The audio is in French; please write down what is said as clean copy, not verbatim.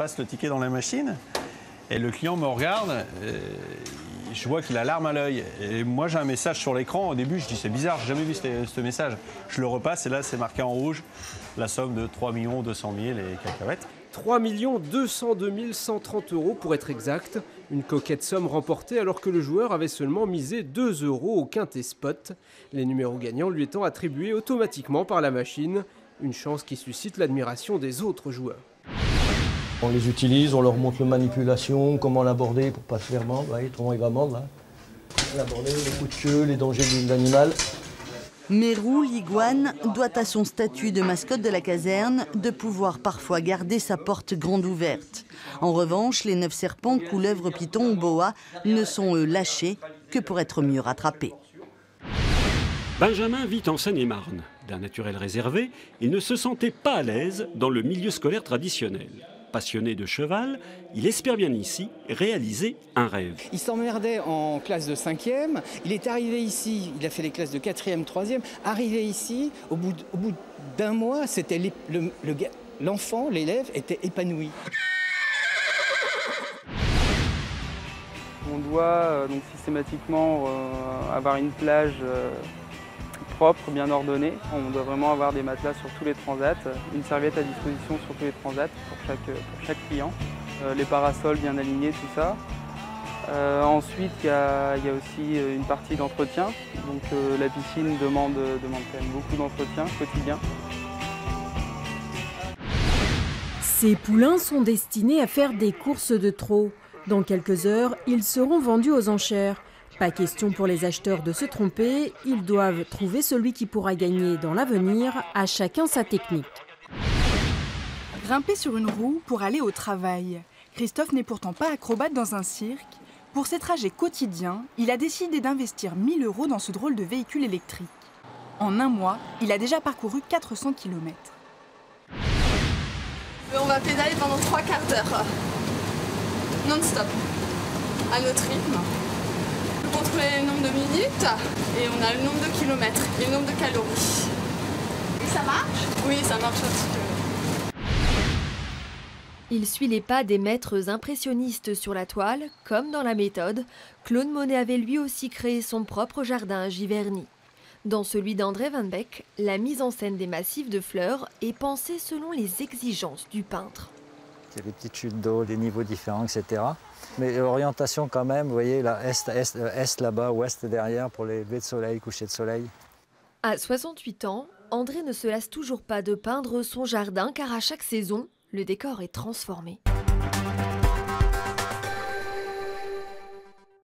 passe le ticket dans la machine et le client me regarde. Je vois qu'il a l'arme à l'œil. Et moi, j'ai un message sur l'écran. Au début, je dis c'est bizarre, j'ai jamais vu ce message. Je le repasse et là, c'est marqué en rouge la somme de 3 200 000 et cacahuètes. 3 202 130 € pour être exact. Une coquette somme remportée alors que le joueur avait seulement misé 2 € au quintet spot. Les numéros gagnants lui étant attribués automatiquement par la machine. Une chance qui suscite l'admiration des autres joueurs. On les utilise, on leur montre la manipulation, comment l'aborder pour ne pas se faire mordre. Vous voyez comment il va mordre là. L'aborder, les coups de queue, les dangers de l'animal. Mérou, l'iguane, doit à son statut de mascotte de la caserne de pouvoir parfois garder sa porte grande ouverte. En revanche, les 9 serpents, couleuvres, pitons ou boas ne sont eux lâchés que pour être mieux rattrapés. Benjamin vit en Seine-et-Marne. D'un naturel réservé, il ne se sentait pas à l'aise dans le milieu scolaire traditionnel. Passionné de cheval, il espère bien ici réaliser un rêve. Il s'emmerdait en classe de 5e, il est arrivé ici, il a fait les classes de 4e, 3e, arrivé ici, au bout d'un mois, c'était l'enfant, l'élève était épanoui. On doit donc systématiquement avoir une plage propre, bien ordonnée. On doit vraiment avoir des matelas sur tous les transats, une serviette à disposition sur tous les transats pour chaque client, les parasols bien alignés, tout ça. Ensuite, il y a aussi une partie d'entretien. Donc la piscine demande quand même beaucoup d'entretien quotidien. Ces poulains sont destinés à faire des courses de trot. Dans quelques heures, ils seront vendus aux enchères. Pas question pour les acheteurs de se tromper, ils doivent trouver celui qui pourra gagner dans l'avenir, à chacun sa technique. Grimper sur une roue pour aller au travail. Christophe n'est pourtant pas acrobate dans un cirque. Pour ses trajets quotidiens, il a décidé d'investir 1 000 € dans ce drôle de véhicule électrique. En un mois, il a déjà parcouru 400 km. On va pédaler pendant 3 quarts d'heure, non-stop, à notre rythme. On peut contrôler le nombre de minutes et on a le nombre de kilomètres et le nombre de calories. Et ça marche? Oui, ça marche un petit peu. Il suit les pas des maîtres impressionnistes sur la toile, comme dans la méthode. Claude Monet avait lui aussi créé son propre jardin à Giverny. Dans celui d'André Van Beek, la mise en scène des massifs de fleurs est pensée selon les exigences du peintre. Il y a des petites chutes d'eau, des niveaux différents, etc. Mais l'orientation quand même, vous voyez, là, est là-bas, ouest derrière pour les levées de soleil, coucher de soleil. À 68 ans, André ne se lasse toujours pas de peindre son jardin car à chaque saison, le décor est transformé.